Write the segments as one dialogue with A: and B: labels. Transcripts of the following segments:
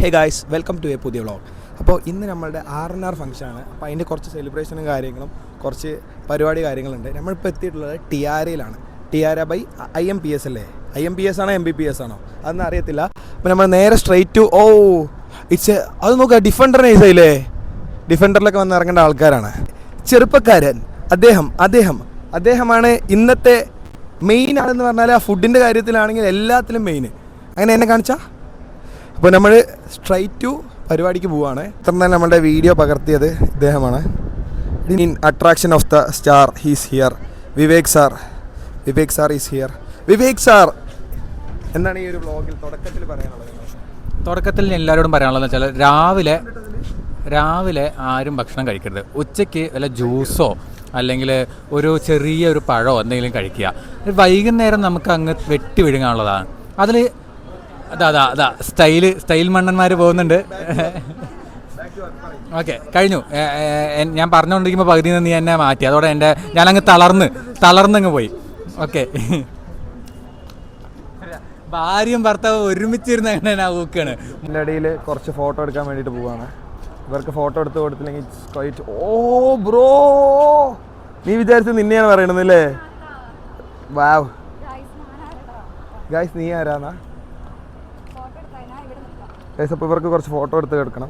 A: Hey guys, welcome to a പുതിയ vlog. അപ്പോൾ ഇന്ന് നമ്മളുടെ R&R ഫംഗ്ഷനാണ്. അപ്പോൾ അതിൻ്റെ കുറച്ച് സെലിബ്രേഷനും കാര്യങ്ങളും കുറച്ച് പരിപാടി കാര്യങ്ങളുണ്ട്. നമ്മളിപ്പോൾ എത്തിയിട്ടുള്ളത് ടിയാരയിലാണ്. ടിയാര ബൈ IMPS അല്ലേ? IMPS ആണോ MBPS ആണോ അതൊന്നും അറിയത്തില്ല. അപ്പോൾ നമ്മൾ നേരെ സ്ട്രൈറ്റ് ടു ഇറ്റ്സ് അത് നോക്കുക, ഡിഫൻഡർ നൈസായില്ലേ? ഡിഫൻഡറിലൊക്കെ വന്ന് ഇറങ്ങേണ്ട ആൾക്കാരാണ്. ചെറുപ്പക്കാരൻ അദ്ദേഹമാണ് ഇന്നത്തെ മെയിൻ ആണെന്ന് പറഞ്ഞാൽ ആ ഫുഡിൻ്റെ കാര്യത്തിലാണെങ്കിൽ എല്ലാത്തിലും മെയിൻ. അങ്ങനെ എന്നെ കാണിച്ചാൽ അപ്പോൾ നമ്മൾ സ്ട്രൈറ്റ് ടു പരിപാടിക്ക് പോവുകയാണ്. ഇത്ര നേരം നമ്മളുടെ വീഡിയോ പകർത്തിയത് ഇദ്ദേഹമാണ്. In attraction of the star he's here. Vivek sir is here. Vivek sir, എന്താണ് ഈ ഒരു വ്ളോഗിൽ തുടക്കത്തിൽ പറയാനുള്ളത്?
B: തുടക്കത്തിൽ എല്ലാവരോടും പറയാനുള്ളതെന്ന് വെച്ചാൽ രാവിലെ ആരും ഭക്ഷണം കഴിക്കരുത്. ഉച്ചയ്ക്ക് വല്ല ജ്യൂസോ അല്ലെങ്കിൽ ഒരു ചെറിയൊരു പഴമോ എന്തെങ്കിലും കഴിക്കുക. വൈകുന്നേരം നമുക്ക് അങ്ങ് വെട്ടി വിഴുങ്ങാനുള്ളതാണ്. അതിൽ അതാ സ്റ്റൈൽ മണ്ണന്മാർ പോകുന്നുണ്ട്. ഓക്കെ, കഴിഞ്ഞു. ഞാൻ പറഞ്ഞുകൊണ്ടിരിക്കുമ്പോൾ പകുതിയിൽ നിന്ന് നീ എന്നെ മാറ്റി. അതോടെ ഞാനങ്ങ് തളർന്നങ്ങ് പോയി. ഓക്കെ, ഭാര്യയും ഭർത്താവ് ഒരുമിച്ചിരുന്ന് ഞാൻ ഊക്കാണ്.
A: എൻ്റെ ഇടയിൽ കുറച്ച് ഫോട്ടോ എടുക്കാൻ വേണ്ടിയിട്ട് പോവുകയാണ്. ഇവർക്ക് ഫോട്ടോ എടുത്ത് കൊടുത്തില്ലെങ്കിൽ ബ്രോ, നീ വിചാരിച്ച് നിന്നെയാണ് പറയണമെന്നല്ലേ? വാവ് ഗൈസ്, നീ ആരാന്നാ ഗൈസ്? അപ്പോൾ ഇവർക്ക് കുറച്ച് ഫോട്ടോ എടുത്ത് എടുക്കണം.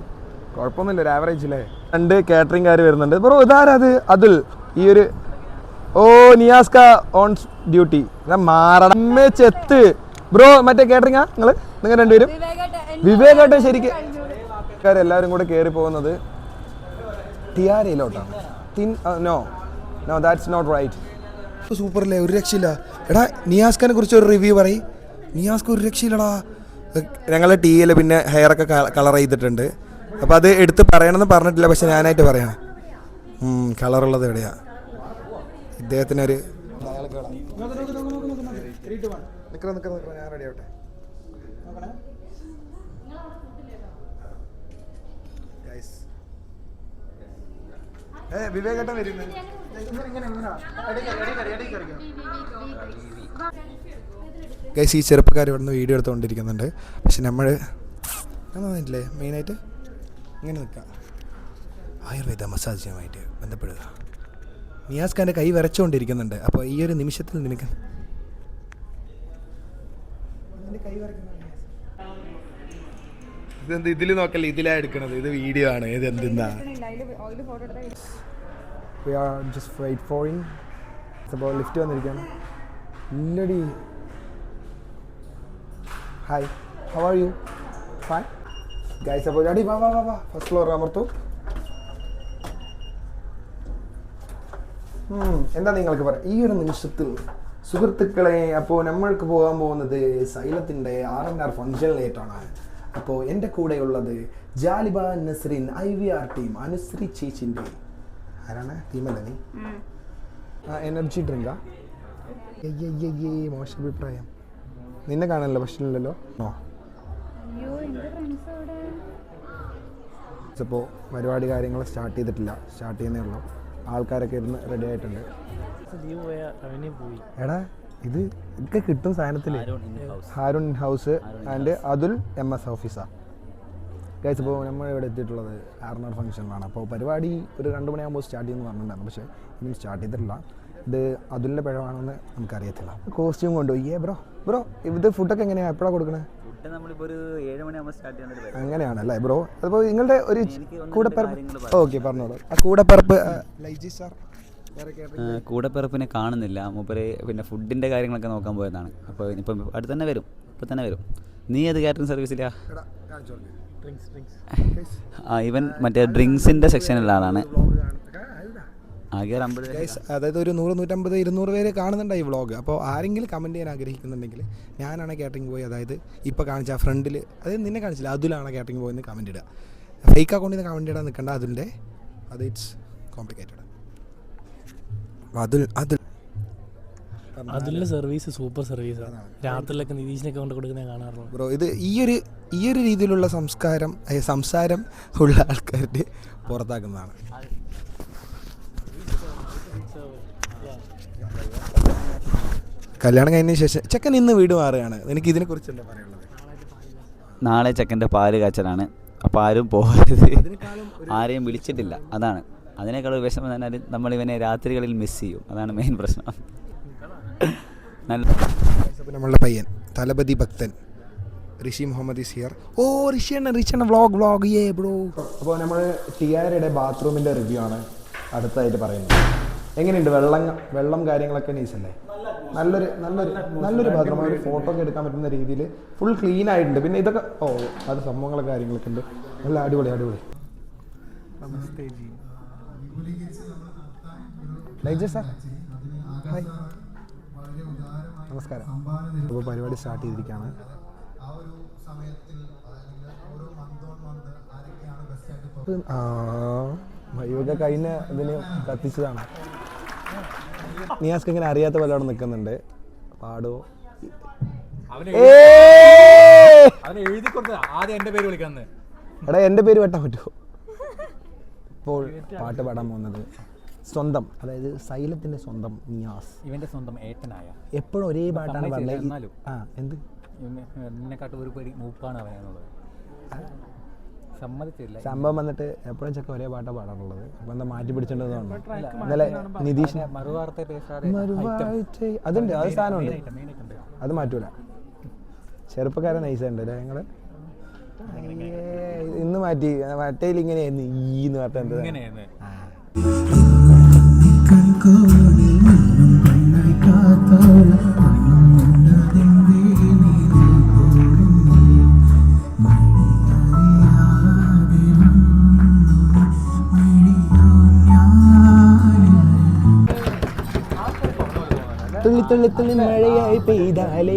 A: കുഴപ്പമൊന്നുമില്ല, ഒരു ആവറേജ് അല്ലേ? 2 കാറ്ററിംഗുകാർ വരുന്നുണ്ട്. ബ്രോ ഇതാരത്? അതുൽ. ഈ ഒരു നിയാസ്ക ഓൺ ഡ്യൂട്ടി. മാറടമ്മേ ചെത്ത് ബ്രോ. മറ്റേ കാറ്ററിംഗാ നിങ്ങൾ രണ്ടുപേരും? വിവേകട്ടെ. ശരിക്കും എല്ലാവരും കൂടെ കയറി പോകുന്നത് ടിയാരയിലോട്ടാണ്. No that's not right. Super അല്ലേ? ഒരു രക്ഷയില്ല. എടാ, നിയാസ്കനെ കുറിച്ച് ഒരു റിവ്യൂ പറയും. നിയാസ്ക ഒരു രക്ഷയില്ലടാ. ഞങ്ങളുടെ ടിവിയിൽ പിന്നെ ഹെയറൊക്കെ കളർ ചെയ്തിട്ടുണ്ട്. അപ്പോൾ അത് എടുത്ത് പറയണമെന്ന് പറഞ്ഞിട്ടില്ല, പക്ഷെ ഞാനായിട്ട് പറയാം. കളറുള്ളത് എവിടെയാ? ഇദ്ദേഹത്തിനൊരു ഞാൻ റെഡി ആവട്ടെ. വിവേകേട്ടൻ വരുന്നത് ഗൈസ്. ഈ ചെറുപ്പക്കാർ ഇവിടുന്ന് വീഡിയോ എടുത്തുകൊണ്ടിരിക്കുന്നുണ്ട്. പക്ഷെ നമ്മൾ ഇല്ലേ മെയിനായിട്ട് ഇങ്ങനെ നിൽക്കുക, ആയുർവേദ മസാജുമായിട്ട് ബന്ധപ്പെടുക. നിയാസ് ഖാൻ്റെ കൈ വരച്ചുകൊണ്ടിരിക്കുന്നുണ്ട്. അപ്പോൾ ഈ ഒരു നിമിഷത്തിൽ നിനക്ക് ഇതെന്ത് ഇതിൽ നോക്കല്ലേ, ഇതിലാണ് എടുക്കണത്. ഇത് വീഡിയോ ആണ്. ഇത് എന്തെന്താ? ലിഫ്റ്റ് വന്നിരിക്കുകയാണ്. ഇല്ലടി. Hi, how are you? Fine guys. അപ്പോൾ അടി വാ ഫസ്റ്റ് ഫ്ലോർ അമർത്തു. എന്താ നിങ്ങൾക്ക് പറയാം ഈ ഒരു നിമിഷത്തിൽ സുഹൃത്തുക്കളെ? അപ്പോൾ നമ്മൾക്ക് പോകാൻ പോകുന്നത് സൈലത്തിൻ്റെ R&R ഫംഗ്ഷനിലേറ്റാണ്. അപ്പോൾ എൻ്റെ കൂടെയുള്ളത് ജാലിബ നസ്രിൻ IVR ടീം, അനുശ്രീ ചേച്ചിൻ്റെ ആരാണ് ടീമല്ലേ നീ? എനർജി ഡ്രിങ്കാ? മോശം അഭിപ്രായം. നിന്നെ കാണാനല്ലോ, ഭക്ഷണമില്ലല്ലോ. ഇപ്പോൾ പരിപാടി കാര്യങ്ങൾ സ്റ്റാർട്ട് ചെയ്തിട്ടില്ല, സ്റ്റാർട്ട് ചെയ്യുന്നേ ഉള്ളൂ. ആൾക്കാരൊക്കെ ഇരുന്ന് റെഡി ആയിട്ടുണ്ട്. എടാ, ഇതൊക്കെ കിട്ടും സാധനത്തിൽ. Haroon house and Atul MS ഓഫീസാണ് ഗൈസ്. ഇപ്പോൾ നമ്മൾ ഇവിടെ എത്തിയിട്ടുള്ളത് R&R ഫംഗ്ഷനിലാണ്. അപ്പോൾ പരിപാടി ഒരു 2 മണിയാകുമ്പോൾ സ്റ്റാർട്ട് ചെയ്യുമെന്ന് പറഞ്ഞിട്ടുണ്ടായിരുന്നു, പക്ഷേ ഇനിയും സ്റ്റാർട്ട് ചെയ്തിട്ടില്ല. ഇത് അതുലിൻ്റെ പിഴവാണെന്ന് നമുക്കറിയത്തില്ല. കോസ്റ്റ്യൂം കൊണ്ടുപോയി ബ്രോ ഇത് ഫുഡൊക്കെ എങ്ങനെയാണ് എപ്പോഴാണ് കൊടുക്കണേ? അങ്ങനെയാണല്ലേ ബ്രോ? അപ്പോൾ നിങ്ങളുടെ ഒരു കൂടെപ്പിറപ്പ്. ഓക്കെ, പറഞ്ഞോളൂ. ആ കൂടെപ്പിറപ്പ് ലൈജി സാർ
C: കൂടെപ്പിറപ്പിനെ കാണുന്നില്ല. മൂപ്പര് പിന്നെ ഫുഡിൻ്റെ കാര്യങ്ങളൊക്കെ നോക്കാൻ പോയതാണ്. അപ്പോൾ ഇപ്പം അടുത്ത് തന്നെ വരും, ഇപ്പം തന്നെ വരും. നീ ഏത് കാറ്ററിംഗ് സർവീസിലാ? ഇവൻ മറ്റേ ഡ്രിങ്ക്സിൻ്റെ സെക്ഷനിലുള്ള ആളാണ്. ആകെ 50,
A: അതായത് ഒരു 100, 150, 200 പേര് കാണുന്നുണ്ട് ഈ വ്ളോഗ്. അപ്പോൾ ആരെങ്കിലും കമൻറ്റ് ചെയ്യാൻ ആഗ്രഹിക്കുന്നുണ്ടെങ്കിൽ ഞാനാണ് കാറ്ററിംഗ് പോയി, അതായത് ഇപ്പോൾ കാണിച്ച ഫ്രണ്ടിൽ, അതായത് നിന്നെ കാണിച്ചില്ല, അതുലാണ് കാറ്ററിംഗ് പോയെന്ന് കമൻറ്റ് ഇടുക. ഫേക്ക് അക്കൗണ്ടിൽ നിന്ന് കമൻറ്റ് ഇടാൻ നിൽക്കേണ്ട. അതിൻ്റെ ഇറ്റ്സ് കോംപ്ലിക്കേറ്റഡ്.
D: അതിലെ സർവീസ് സൂപ്പർ സർവീസാണ്. രാത്രിയിലൊക്കെ നിതീഷിനൊക്കെ കൊണ്ട് കൊടുക്കുന്നത് കാണാറുള്ളൂ
A: ബ്രോ. ഇത് ഈ ഒരു രീതിയിലുള്ള സംസാരം ഉള്ള ആൾക്കാരുടെ പുറത്താക്കുന്നതാണ്. കല്യാണം കഴിഞ്ഞതിന് ശേഷം ചെക്കൻ ഇന്ന് വീട് മാറുകയാണ്. എനിക്ക് ഇതിനെക്കുറിച്ച് എന്താ പറയുള്ളത്?
C: നാളെ ചെക്കൻ്റെ പാല് കാച്ചലാണ്. അപ്പോൾ ആരും പോകരുത്, ആരെയും വിളിച്ചിട്ടില്ല. അതാണ് അതിനേക്കാൾ വിഷമം എന്ന് പറഞ്ഞാൽ നമ്മളിവനെ രാത്രികളിൽ മിസ് ചെയ്യും. അതാണ് മെയിൻ പ്രശ്നം. നല്ല
A: നമ്മളുടെ പയ്യൻ തലപതി ഭക്തൻ ഋഷി മുഹമ്മദ് ഈസ് ഹിയർ. ഓ ഋഷിയാണ് വ്ളോഗ് ബ്രോ. അപ്പോൾ നമ്മൾ ടിയാരയുടെ ബാത്റൂമിൻ്റെ റിവ്യൂ ആണ് അടുത്തായിട്ട് പറയുന്നത്. എങ്ങനെയുണ്ട്? വെള്ളം കാര്യങ്ങളൊക്കെ നൈസല്ലേ? നല്ലൊരു ബാത്റൂം. ഒരു ഫോട്ടോ ഒക്കെ എടുക്കാൻ പറ്റുന്ന രീതിയിൽ ഫുൾ ക്ലീൻ ആയിട്ടുണ്ട്. പിന്നെ ഇതൊക്കെ അത് സംഭവങ്ങളൊക്കെ കാര്യങ്ങളൊക്കെ ഉണ്ട്. നല്ല അടിപൊളി. നമസ്തേ ജി. സാർ ഹായ്, നമസ്കാരം. അപ്പോൾ പരിപാടി സ്റ്റാർട്ട് ചെയ്തിരിക്കുകയാണ്. മയൂക കഴിഞ്ഞ ഇതിന് കത്തിച്ചതാണ്. നിയാസ്ക്ക് ഇങ്ങനെ അറിയാത്ത പോലെ അവിടെ നിൽക്കുന്നുണ്ട്. പാടോ എടാ, എൻ്റെ പേര് വെട്ടാൻ പറ്റുമോ? ഇപ്പോൾ പാട്ട് പാടാൻ പോകുന്നത് സ്വന്തം, അതായത് സൈലത്തിൻ്റെ സ്വന്തം നിയാസ്.
B: ഇവന്റെ സ്വന്തം ഏട്ടനായ
A: എപ്പോഴും ഒരേ പാട്ടാണ് പറഞ്ഞത്. എന്ത്
B: എന്നെക്കാട്ടും ഒരു പടി മൂപ്പാണ് അവനുള്ളത്. സമ്മതിച്ചില്ല.
A: സംഭവം വന്നിട്ട് എപ്പോഴും ചെക്ക ഒരേ പാട്ടാണ് പാടാറുള്ളത്. അപ്പം എന്താ മാറ്റി പിടിച്ചിട്ടുണ്ടെന്ന് ഇന്നലെ നിതീഷിനെ അതുണ്ട്, അത് സാധനമുണ്ട്, അത് മാറ്റൂല. ചെറുപ്പക്കാരൻ നൈസുണ്ട് അല്ലേ ഞങ്ങള്? ഇന്ന് മാറ്റി മറ്റേൽ ഇങ്ങനെയായിരുന്നു ഈന്ന് പറഞ്ഞിട്ടുണ്ട്. തുള്ളി തുള്ളി മഴയായി പെയ്താലേ.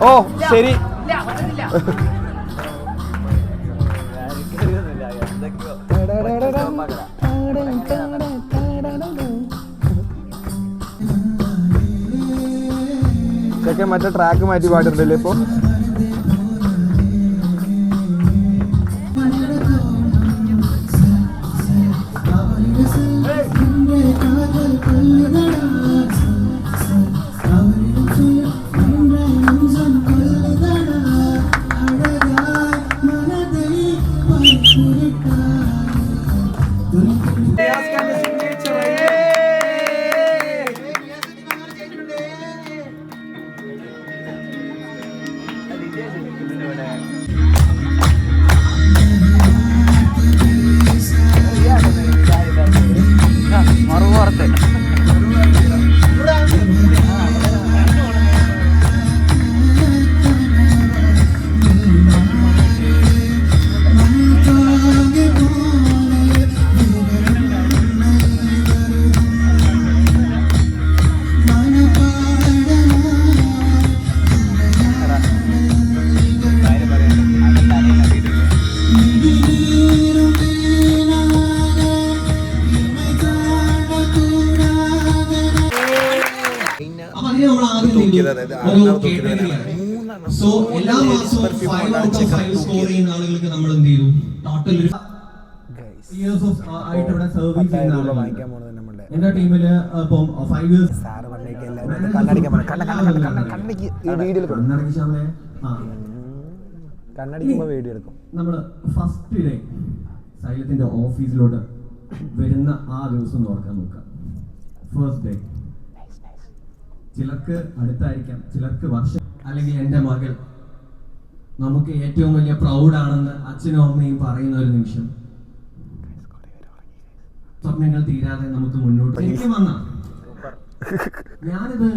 A: ഓ ശരി. ചെക്കൻ മറ്റേ ട്രാക്ക് മാറ്റി പാടിട്ടുണ്ടല്ലേ ഇപ്പൊ?
E: ആളുകൾക്ക് നമ്മൾ എന്ത് ചെയ്തു? ടോട്ടൽ
A: വാങ്ങിക്കാൻ പോണത് നമ്മളുടെ
E: എന്റെ ടീമില് ഇപ്പം 5 ഇയേഴ്സ്
A: സാറ് പറഞ്ഞേക്ക് എല്ലാവരും കണ്ണടിക്കുമ്പോൾ വീഡിയോ എടുക്കും.
E: നമ്മള് ഫസ്റ്റ് ഡേ സൈലത്തിന്റെ ഓഫീസിലോട്ട് വരുന്ന ആ ദിവസം ഓർക്കാൻ നോക്കാം. ഫസ്റ്റ് ഡേ ചിലർക്ക് അടുത്തായിരിക്കാം, ചിലർക്ക് വർഷം, അല്ലെങ്കിൽ എൻ്റെ മകൾ നമുക്ക് ഏറ്റവും വലിയ പ്രൗഡാണെന്ന് അച്ഛനും അമ്മയും പറയുന്ന ഒരു നിമിഷം. സ്വപ്നങ്ങൾ തീരാതെ നമുക്ക് മുന്നോട്ട് വന്ന ഞാനിത്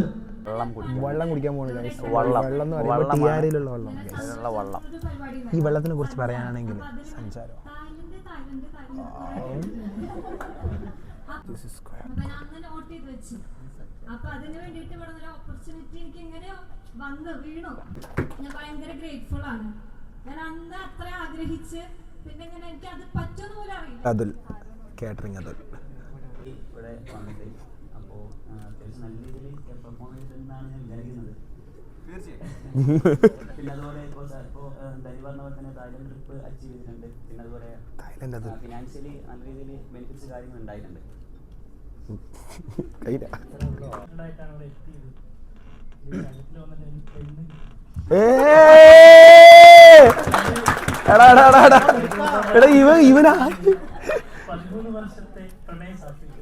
A: വെള്ളം കുടിക്കാൻ പോകുന്നത് വെള്ളം എന്ന് പറയുമ്പോൾ ടിയാരയിലുള്ള വെള്ളം. ഈ വെള്ളത്തിനെ കുറിച്ച് പറയാനാണെങ്കിൽ സഞ്ചാരം
F: അപ്പൊ അതിന് വേണ്ടിയിട്ട് ഇവിടെ ഒരു ഓപ്പർച്യൂണിറ്റി എനിക്ക് ഇങ്ങനെ വന്ന് വീണു. ഞാൻ ഭയങ്കര ഗ്രേറ്റ്ഫുൾ ആണ്. ഞാൻ അന്ന് അത്ര ആഗ്രഹിച്ച് പിന്നെ ഇങ്ങനെ എനിക്ക് അത് പറ്റുമെന്ന് പോലും അറിയില്ല.
A: അതുൽ കാറ്ററിംഗ് അതുൽ
C: ഇവിടെ വന്നിട്ട് അപ്പോൾ അത്യാവശ്യം നല്ല രീതിയിൽ പെർഫോം ചെയ്തിട്ടുണ്ടെന്നാണ് ഞാൻ വിചാരിക്കുന്നത്. പിന്നെ അതുപോലെ ഇപ്പോൾ ധരി പറഞ്ഞ പോലെ തന്നെ തായ്ലൻഡ് ട്രിപ്പ് അച്ചീവ് ചെയ്തിട്ടുണ്ട്. പിന്നെ അതുപോലെ ഫിനാൻഷ്യലി നല്ല രീതിയിൽ ബെനിഫിറ്റ്സ് കാര്യങ്ങൾ ഉണ്ടായിട്ടുണ്ട്.
A: എടാ എടാ എടാ എടാ എടാ ഇവനാ
D: 13 വർഷത്തെ പ്രണയ സാഫല്യം.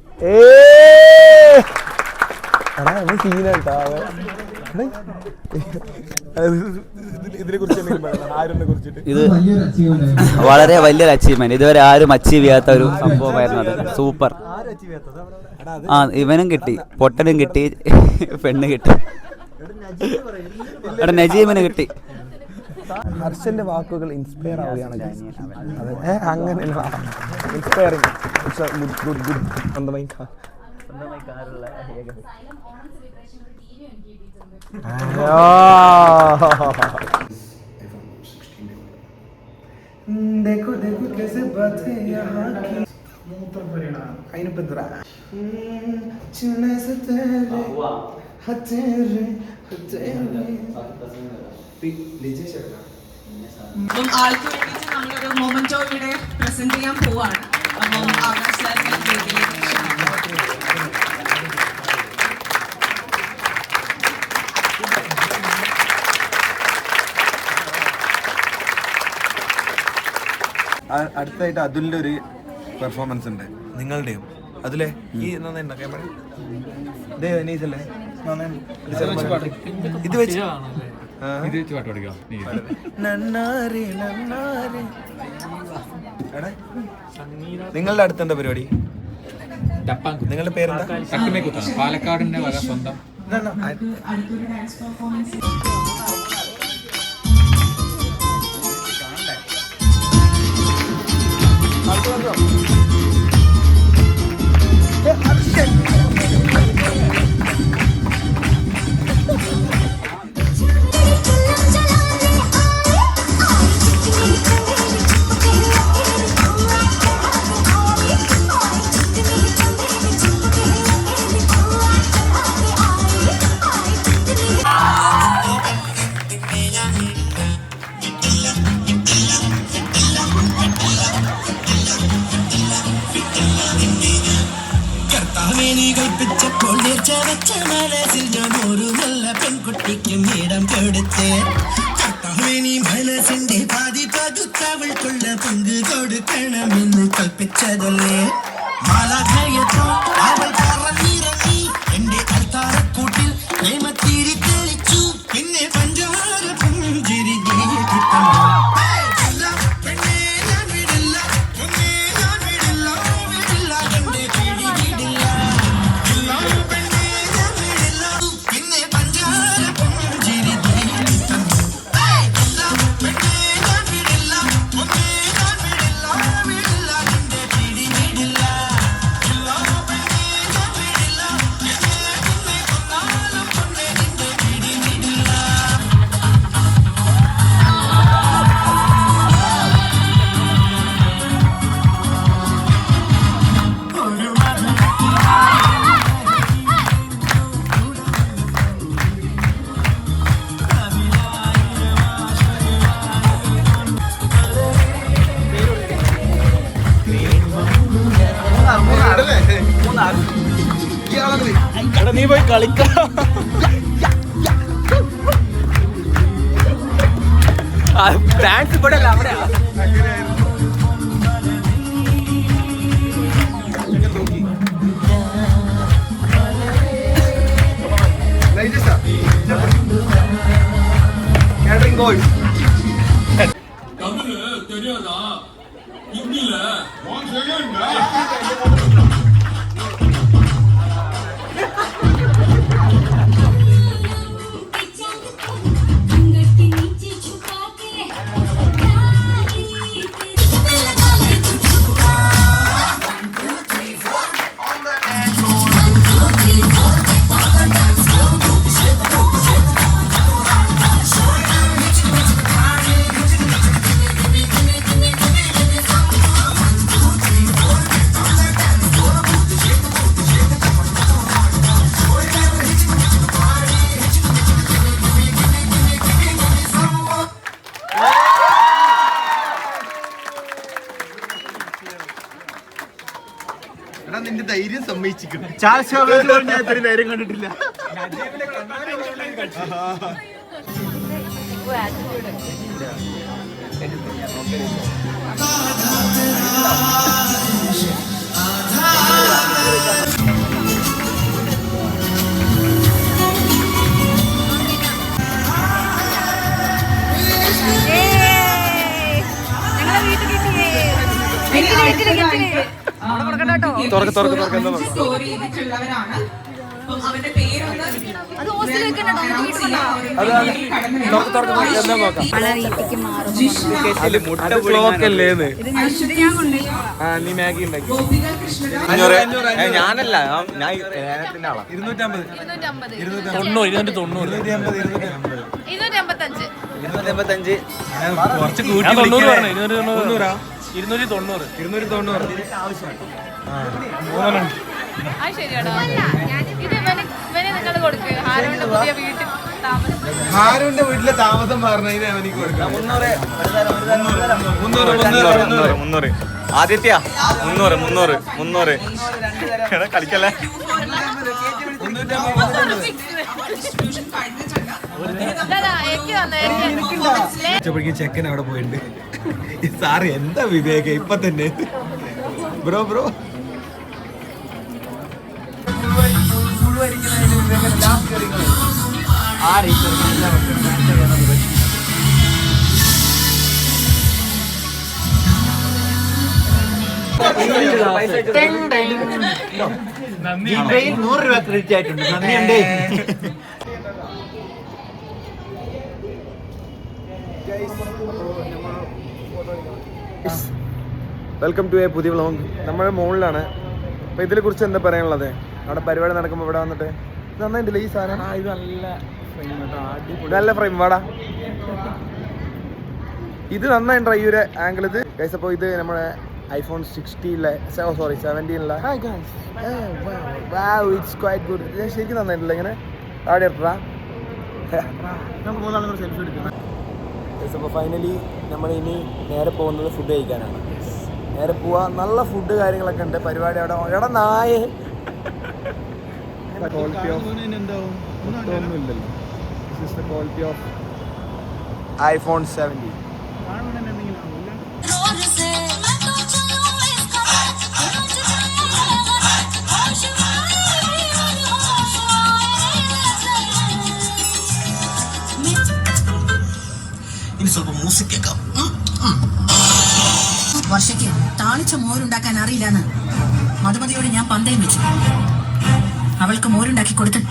A: എടാ ഇവൻ സീനാട്ടാ. ഇതിനെ കുറിച്ച് ആരിനെ കുറിച്ചിട്ട്
C: ഇത്
E: വലിയൊരു അച്ചീവ്മെന്റ് ആയിരുന്നു.
C: വളരെ വലിയൊരു അച്ചീവ്മെന്റ്, ഇതുവരെ ആരും അച്ചീവ് ചെയ്യാത്ത ഒരു സംഭവമായിരുന്നു അത്. സൂപ്പർ. ആ ഇവനും കിട്ടി, പൊട്ടനും കിട്ടി, പെണ്ണ് കിട്ടി, എടാ നജീമിന് കിട്ടി.
A: ഹർഷന്റെ വാക്കുകൾ ഇൻസ്പയർ ആവുകയാണ്. അങ്ങനെയല്ല, ഇൻസ്പയറിംഗ്. ഗുഡ് ഗുഡ് സ്വന്തമായി देखो देखो कैसे बात है यहाँ की അതിനിപ്പോ
G: അപ്പം ആൾക്ക് വേണ്ടിയിട്ട് നമ്മളൊരു മൊമെന്റോ ഇവിടെ പ്രസന്റ് ചെയ്യാൻ പോവാണ്. അപ്പം ആകാശ് സാറിനെ വേദിയിലേക്ക്
A: അടുത്തായിട്ട് അതുലിന്റെ ഒരു പെർഫോമൻസ് ഉണ്ട്, നിങ്ങളുടെയും അതിലെ ഈ ക്യാമറ ഇത് വെച്ച്
B: പാട്ട് പഠിക്കാം.
A: നിങ്ങളുടെ അടുത്തെന്താ പരിപാടി? നിങ്ങളുടെ പേരെന്താ?
B: പാലക്കാടിന്റെ വക സ്വന്തം
G: അടുത്തൊരു ഡാൻസ് പെർഫോമൻസ്.
H: കൽപ്പിച്ചപ്പോൾ നേർച്ച വെച്ച മനസ്സിൽ ഞാൻ ഒരു നല്ല പെൺകുട്ടിക്കും ഇടം കൊടുത്ത് കർത്താവിനി മനസ്സിന്റെ പാതി പകുത്തവൾക്കുള്ള പങ്ക് കൊടുക്കണമെന്ന് കൽപ്പിച്ചതല്ലേ. മാലാഖയത്തോ അവൾ പറന്നിറങ്ങി എന്റെ അൽത്താരക്കൂട്ടിൽ പ്രേമത്തിരി തെളിച്ചു. പിന്നെ പഞ്ചാര പുഞ്ചിരി കിട്ടണം.
A: നീ പോയി കളിക്കണം.
C: ഡാൻസ് ഇവിടെ അല്ല, അവിടെയാ.
A: നിന്റെ ധൈര്യം സമ്മതിച്ചിരിക്കുന്നു.
E: ധൈര്യം കണ്ടിട്ടില്ല.
G: സ്റ്റോറി ചെയ്തിട്ടുള്ളവരാണ്. അപ്പം അവരുടെ പേരൊന്ന്
I: ഞാനല്ല
A: ഹാരുവിന്റെ വീട്ടിലെ താമസം പറഞ്ഞതിന് എനിക്ക് കൊടുക്കാം
I: 300 ആദിത്യ 300 കളിക്കല്ലേ.
A: ചെക്കൻ അവിടെ പോയിട്ടുണ്ട്. സാറ് എന്താ വിവേക ഇപ്പൊ തന്നെ ബ്രോ
I: ജിപേയിൽ 100 രൂപ ക്രെഡിറ്റ് ആയിട്ടുണ്ട്. നന്ദിയുണ്ടേ.
A: വെൽക്കം ടു എ പുതിയ വ്ളോഗ്. നമ്മുടെ മുകളിലാണ്. അപ്പോൾ ഇതിനെ കുറിച്ച് എന്താ പറയാനുള്ളത്? അവിടെ പരിപാടി നടക്കുമ്പോൾ ഇവിടെ വന്നിട്ട് നന്നായിട്ടില്ല ഈ സാധനം. ഇത് നല്ല ഫ്രെയിം വാടാ. ഇത് നന്നായിട്ടോ ഈ ഒരു ആംഗിൾ. ഇത് ഗൈസ് അപ്പോൾ ഇത് നമ്മുടെ iPhone 16 17 ഇറ്റ്സ് ക്വൈറ്റ് ഗുഡ്. ശരിക്കും നന്നായിട്ടില്ല. ഇങ്ങനെ ആടെ ഇട്ടാ നമുക്ക് മൂന്നാളും സെൽഫി എടുക്കണം. അപ്പോൾ ഫൈനലി നമ്മൾ ഇനി നേരെ പോകുന്നത് ഫുഡ് കഴിക്കാനാണ്. നേരെ പോവാ. നല്ല ഫുഡ് കാര്യങ്ങളൊക്കെ ഉണ്ട്. പരിപാടി അവിടെ എവിടെ നായേ ക്വാളിറ്റി ഓഫ് ഒന്നുമില്ലല്ലോ. This is the quality of iPhone 17.
H: ഇനി സ്വല്പം മ്യൂസിക് കേൾക്കാം.
J: വർഷയ്ക്ക് താളിച്ച മോരുണ്ടാക്കാൻ അറിയില്ലാന്ന് മധുമതിയോട് ഞാൻ പന്തയം വെച്ചു. അവൾക്ക് മോരുണ്ടാക്കി കൊടുത്ത്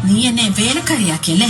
J: നീ എന്നെ വേലക്കാരിയാക്കിയല്ലേ?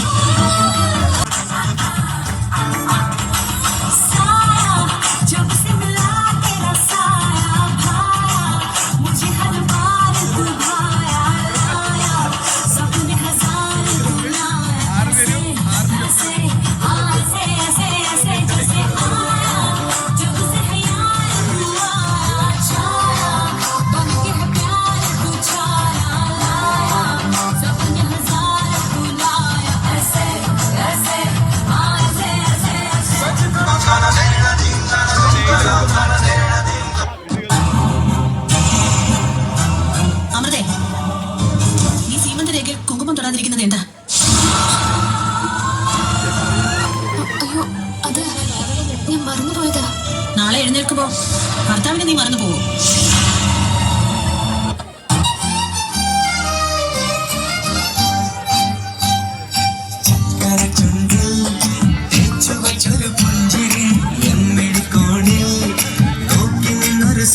J: അമൃതേ, നീ സീമന്തരേഖയിൽ കുങ്കുമം തൊടാതിരിക്കുന്നത് എന്താ? അയ്യോ, അത് ഞാൻ മറന്നുപോയതാ. നാളെ എഴുന്നേൽക്കുമ്പോ ഭർത്താവിനെ നീ മറന്നു പോവോ?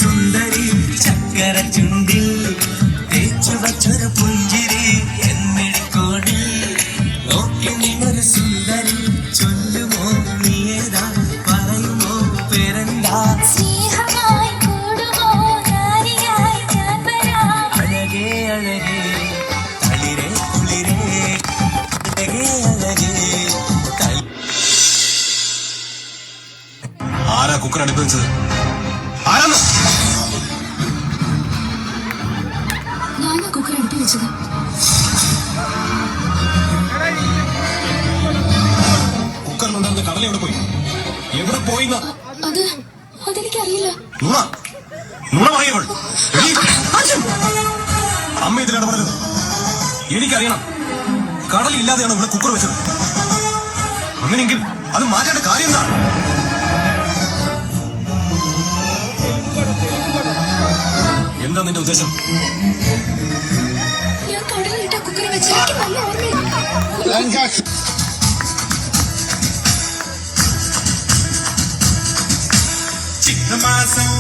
H: സുന്ദരി ചക്കര ചുണ്ടിൽ തേച്ചു വച്ചൊരു പുഞ്ചിരി എന്നിടിക്കോടിൽ നോക്കി നിന്നൊരു സുന്ദരി ചൊല്ലുമോ നീയേതാ പറയുമോ പേരെന്താ? അഴകേ അഴകേ തളിരേ കുളിരേ അഴകേ അഴകേ. ആരാ കുക്കർ അടുപ്പ് വെച്ചത്? ആരാണ്
J: ഞാനാ കുക്കർ അടുപ്പി വെച്ചത്.
H: കുക്കറിലുണ്ടായിരുന്ന കടല എവിടെ പോയി? എവിടെ പോയി?
J: അതെനിക്കറിയില്ല.
H: നുണ പറയുകൾ. അമ്മ ഇതിൽ ഇടപെടരുത്. എനിക്കറിയണം. കടലില്ലാതെയാണ് ഇവിടെ കുക്കർ വെച്ചത്. അങ്ങനെയെങ്കിൽ അത് മാറ്റേണ്ട കാര്യം എന്താ? എന്താ നിന്റെ ഉദ്ദേശം?
J: ഞാൻ കടലിട്ട കുക്കറി വെച്ച് എനിക്ക് നല്ല ഓർമ്മയുണ്ട്.
H: ചിങ്ങമാസം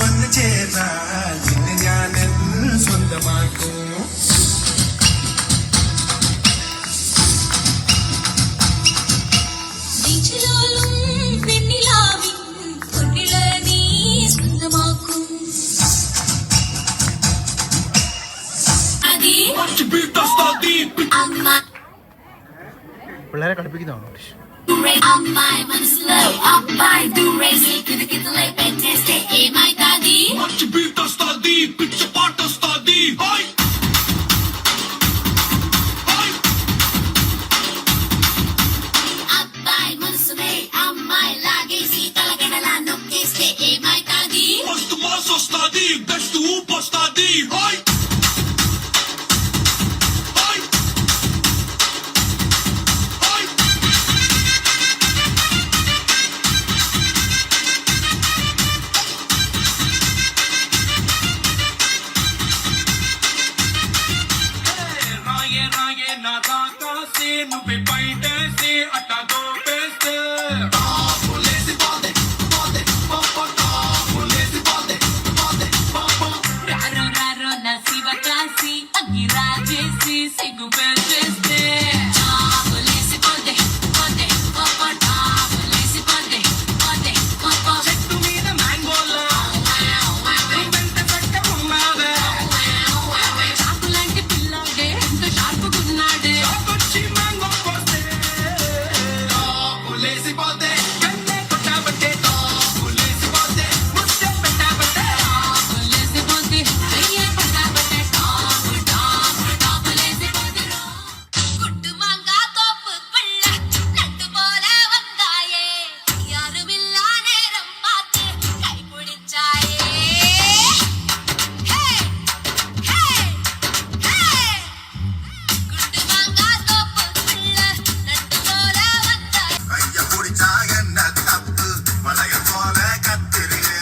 H: വന്നു ചേർന്നാൽ നിന്നെ ഞാൻ സ്വന്തമാക്കും.
J: നെഞ്ചിലോലും വെണ്ണിലാവിൻ പൊന്നിള നീ സ്വന്തമാക്കും. അതി അമ്മ
A: പിള്ളേരെ കളിപ്പിക്കുന്നതാണോ?
J: അമ്മായി മനസ്സിലായി അമ്മായി ദൂരേസി കിതകിതലേ പെറ്റേസ്റ്റേ ഏമായി താതി അമ്മായി മനസ്സിലായി അമ്മായി ലാഗേസി തലകടല നൊക്കേസ്റ്റേ ഏമായി താതി Raro raro nasiba classy agirajeesi sigu belcheste chabolesi pode pode popo chabolesi pode pode popo chettu meeda mangola vente satta ummave chakulante pillade ento sharp gunnade kochi mango poste chabolesi pode kanne kotta batte chabolesi pode musse petta batte chabolesi pode ayye kotta batte chabolesi pode kuttu manga topu kulla nattu pole vandaye yarumilla neram paathe kai pudichaye hey hey hey kuttu manga topu kulla nattu pole vandaye
H: கைய பிடிச்சாக தப்பு மலைய போல கத்திரியே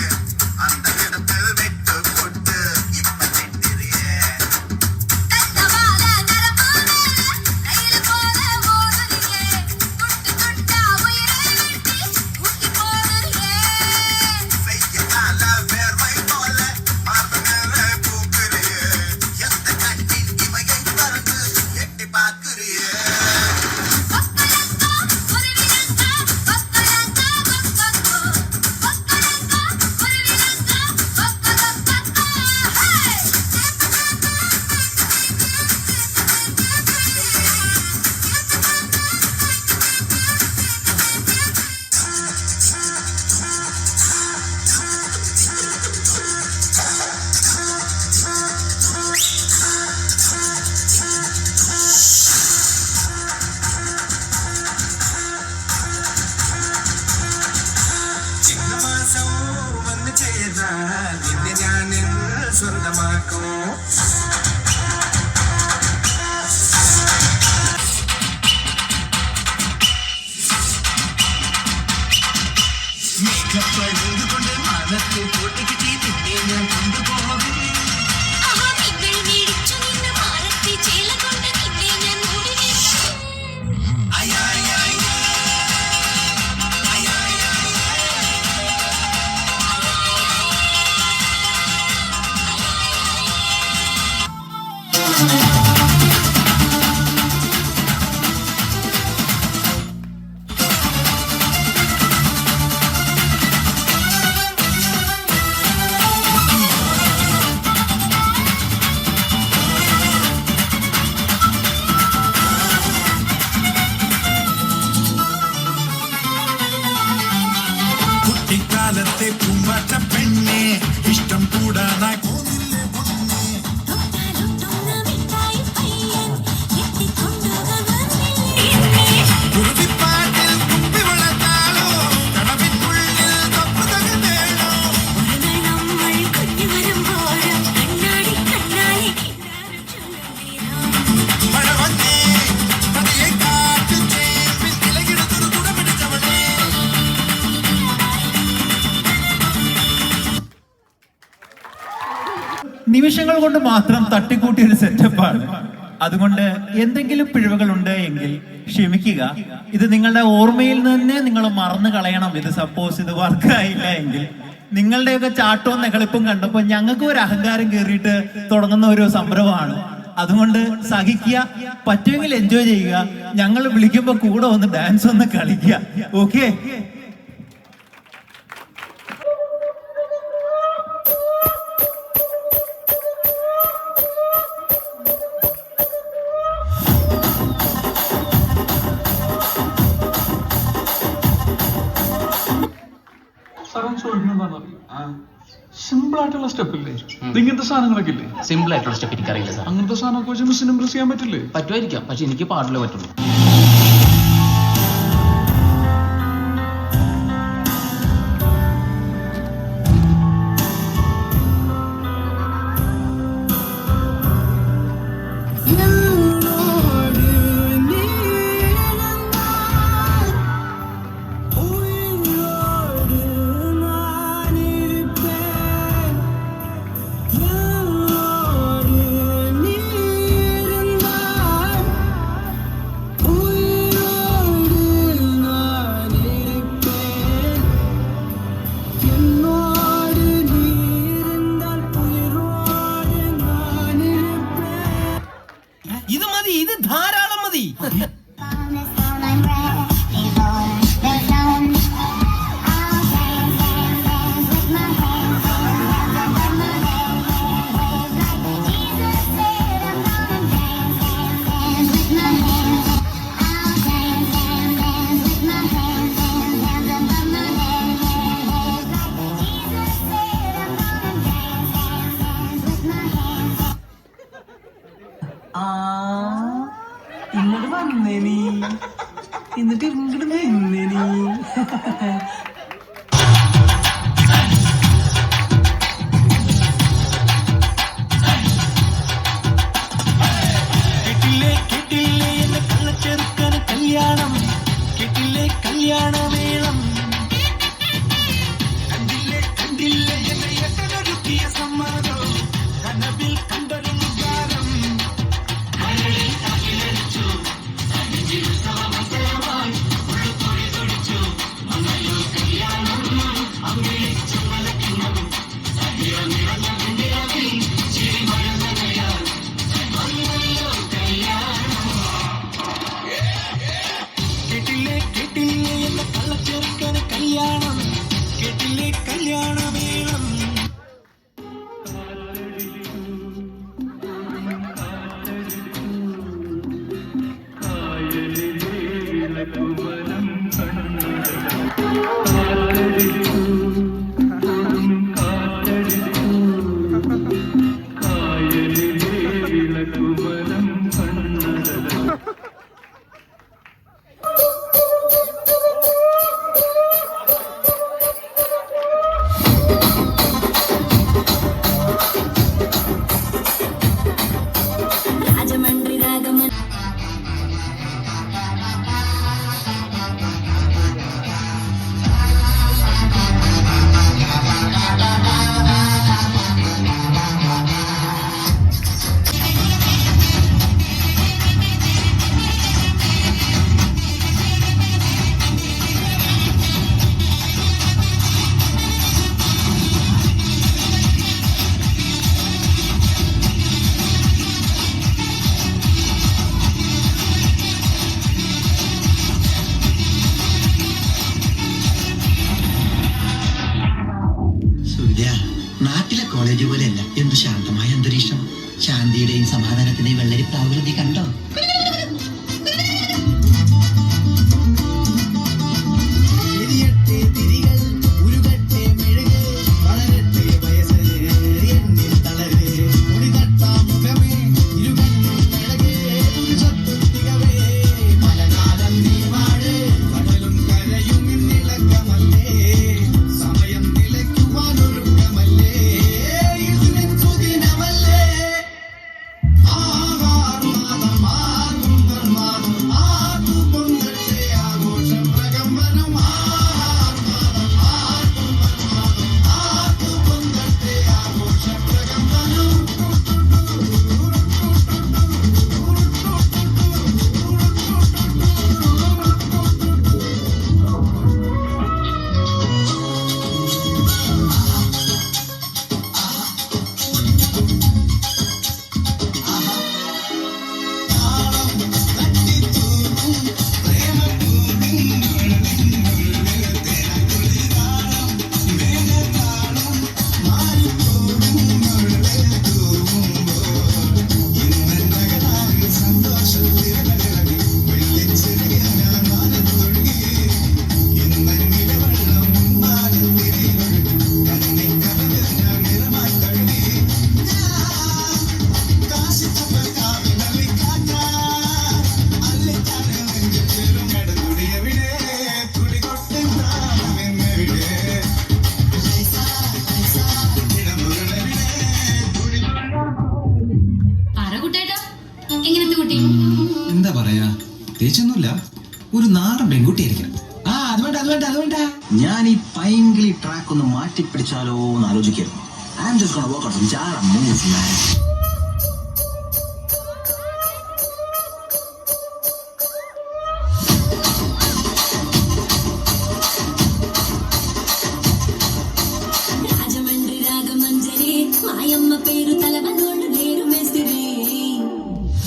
H: அந்த இடத்தில் விட்டு போட்டு இப்ப திட்டிரியே.
J: கண்ணவால நரம்புல ரயில் போல ஓடுறியே குட்டு குட்டா உயிரை விட்டு ஊட்டி போடுறியே
H: செய்யத்தால வேர்வை போல மார்பு மேல பூக்குறியே. எந்த கண்ணின் இமையை திறந்து எட்டி பார்க்கிறியே.
J: கொக்கலக்கோ ஒரு விலங்கா கொக்கலக்கா கொக்கக்கோ கொக்கலக்கோ ஒரு விலங்கா கொக்கலக்கோ ஹே
H: ചിങ്ങമാസം വന്നു ചേർന്നാൽ നിന്നെ ഞാൻ സ്വന്തമാക്കും. മേഘപ്പഴുതുകൊണ്ട് മനത്തെ പൊട്ടിക്കിട്ടി നിന്നെ ഞാൻ കൊണ്ടുപോകും.
J: ആഹാ നിങ്ങൾ മേടിച്ചു നിന്ന മാറത്തെ ചേല കൊണ്ട് നിന്നെ ഞാൻ മൂടി വെച്ചു
K: നിമിഷങ്ങൾ കൊണ്ട് മാത്രം തട്ടിക്കൂട്ടിയ ഒരു സെറ്റപ്പാണ്. അതുകൊണ്ട് എന്തെങ്കിലും പിഴവുകളുണ്ട് എങ്കിൽ ക്ഷമിക്കുക. ഇത് നിങ്ങളുടെ ഓർമ്മയിൽ തന്നെ നിങ്ങൾ മറന്നു കളയണം. ഇത് സപ്പോസ് ഇത് വർക്കായില്ല എങ്കിൽ നിങ്ങളുടെയൊക്കെ ചാട്ടവും നെകളിപ്പും കണ്ടപ്പോൾ ഞങ്ങൾക്ക് ഒരു അഹങ്കാരം കയറിയിട്ട് തുടങ്ങുന്ന ഒരു സംരംഭമാണ്. അതുകൊണ്ട് സഹിക്കുക, പറ്റുമെങ്കിൽ എൻജോയ് ചെയ്യുക. ഞങ്ങൾ വിളിക്കുമ്പോൾ കൂടെ ഒന്ന് ഡാൻസ് ഒന്ന് കളിക്കുക. ഓക്കെ?
L: സിമ്പിൾ ആയിട്ടുള്ള സ്റ്റെപ്പ് ഇല്ലേ? ഇങ്ങനത്തെ സാധനങ്ങളൊക്കെ ഇല്ലേ?
M: സിമ്പിൾ ആയിട്ടുള്ള സ്റ്റെപ്പ് എനിക്കറിയില്ല സാർ.
L: അങ്ങനത്തെ സാധനമൊക്കെ വെച്ച് മിസ്സിന് ഇംപ്രസ് ചെയ്യാൻ പറ്റില്ലേ?
M: പറ്റുമായിരിക്കാം, പക്ഷെ എനിക്ക് പാടില്ലേ പറ്റുള്ളൂ.
J: ഇത് മതി, ഇത് ധാരാളം മതി. ഇങ്ങോട്ട് വന്നേ നീ, എന്നിട്ട് ഇങ്ങോട്ട് നിന്നേ നീ. കേട്ടില്ലേ കേട്ടില്ലേ എന്റെ കള്ളച്ചെറുക്കന് കല്യാണം, കേട്ടില്ലേ കല്യാണമേളം, കണ്ടില്ലേ കണ്ടില്ലേ എന്റെ ഏട്ടനൊരുക്കിയ സമ്മതം, കനവിൽ കണ്ടൊരു മുഖാരം. കേട്ടില്ലേ കേട്ടില്ലേ എന്റെ കള്ളച്ചെറുക്കന് കല്യാണം, കേട്ടില്ലേ കല്യാണമേളം. നാട്ടിലെ കോളേജ് പോലെയല്ല, എന്ത് ശാന്തമായ അന്തരീക്ഷം. ശാന്തിയുടെയും സമാധാനത്തിന്റെയും വെള്ളരി പ്രാവുകൾ നീ കണ്ടോ?
H: പെൺകുട്ടിയായിരിക്കണം. ഞാൻ ഈ പൈങ്കിളി ട്രാക്ക് ഒന്ന് മാറ്റിപ്പിടിച്ചാലോ എന്ന് ആലോചിക്കായിരുന്നു. I'm just gonna work out some jara moves, man.
J: Rajahmundry Ragamanjari మాయమ్మ పేరు తలవనోళ్ళు లేరు మేస్తిరి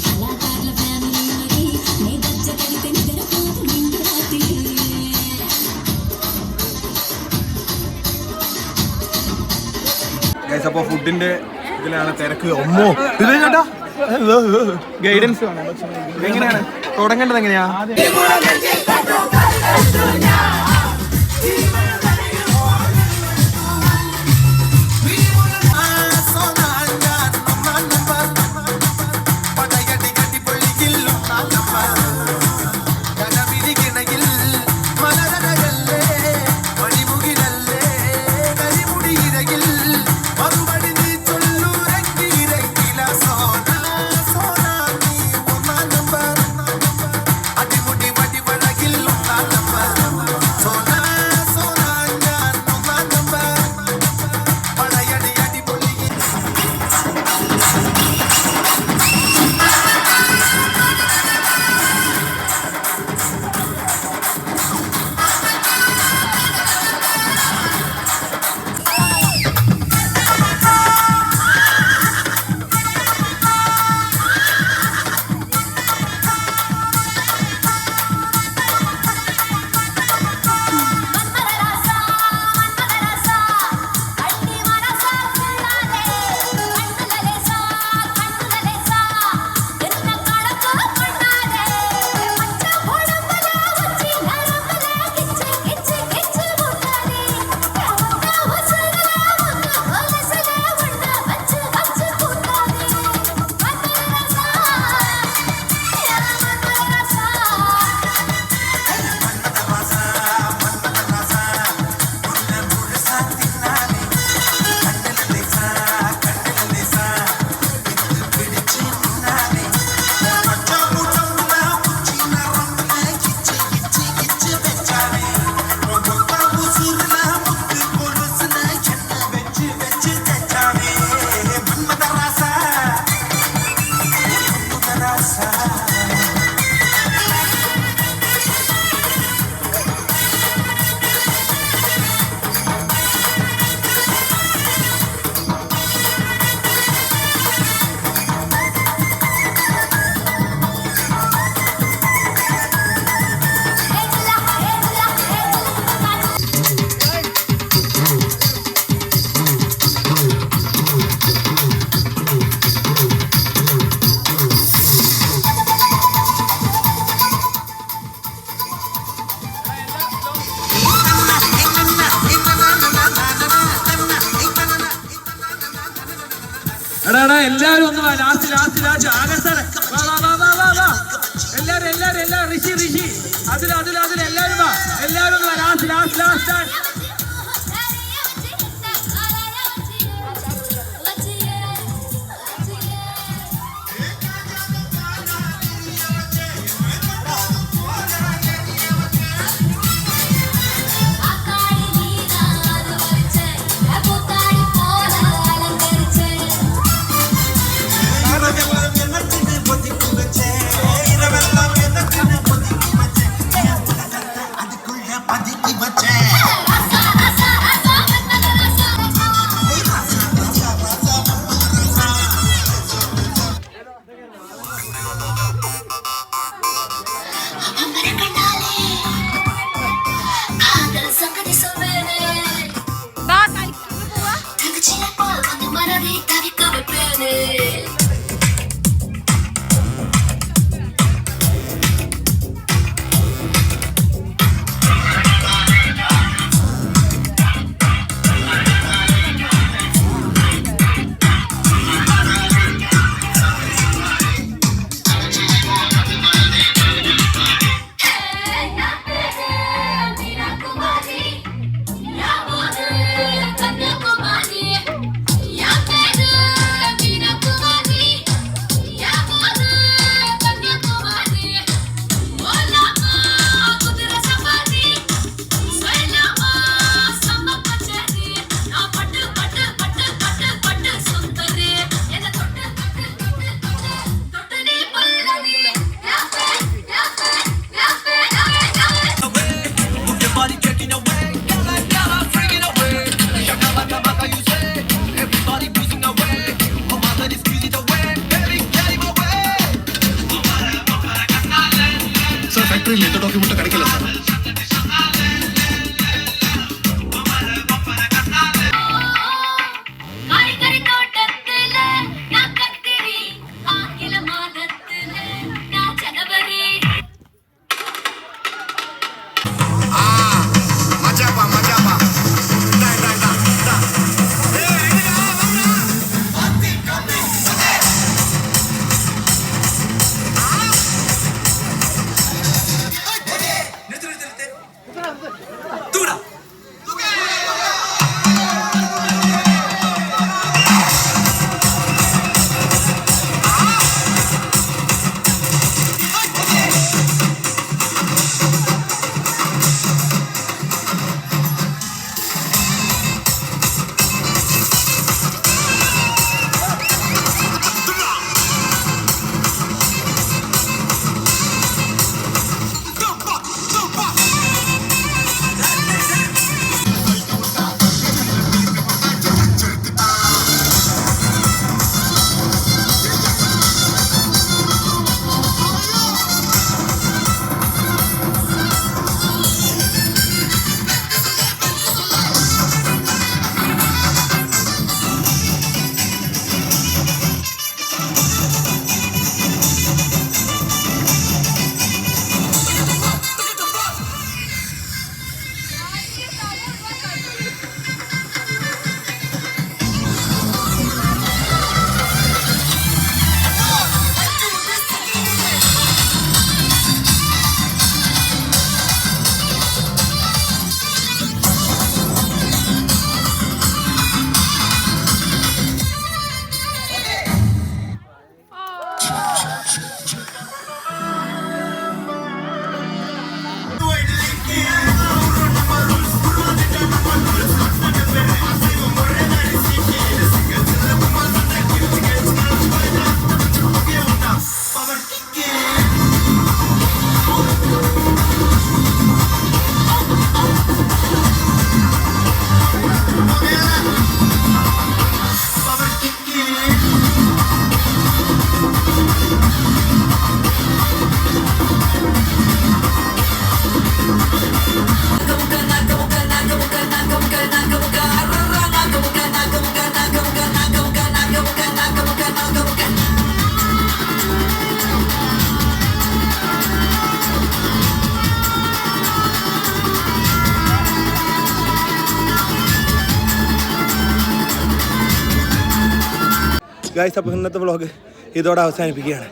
J: కళాకారుల ఫ్యామిలీ మరి నే గచ్చ కడితే నిద్రపోతు నిండు రాత్రి
A: അപ്പോൾ ഫുഡിൻ്റെ ഇതിലാണ് തിരക്ക്. ഒമ്മോ ഇത് കേട്ടാ ഗൈഡൻസ് വേണം. എങ്ങനെയാണ് തുടങ്ങേണ്ടത്? എങ്ങനെയാ?
N: എല്ലാരും ഒന്ന് വാ. ലാസ്റ്റ് ആകർഷണം. എല്ലാരും ഋഷി അതിൽ എല്ലാരും വാ. എല്ലാരും ഒന്ന് വാ. ലാസ്റ്റ്
A: ഗൈസ്, അപ്പോൾ ഇന്നത്തെ വ്ളോഗ് ഇതോടെ അവസാനിപ്പിക്കുകയാണ്.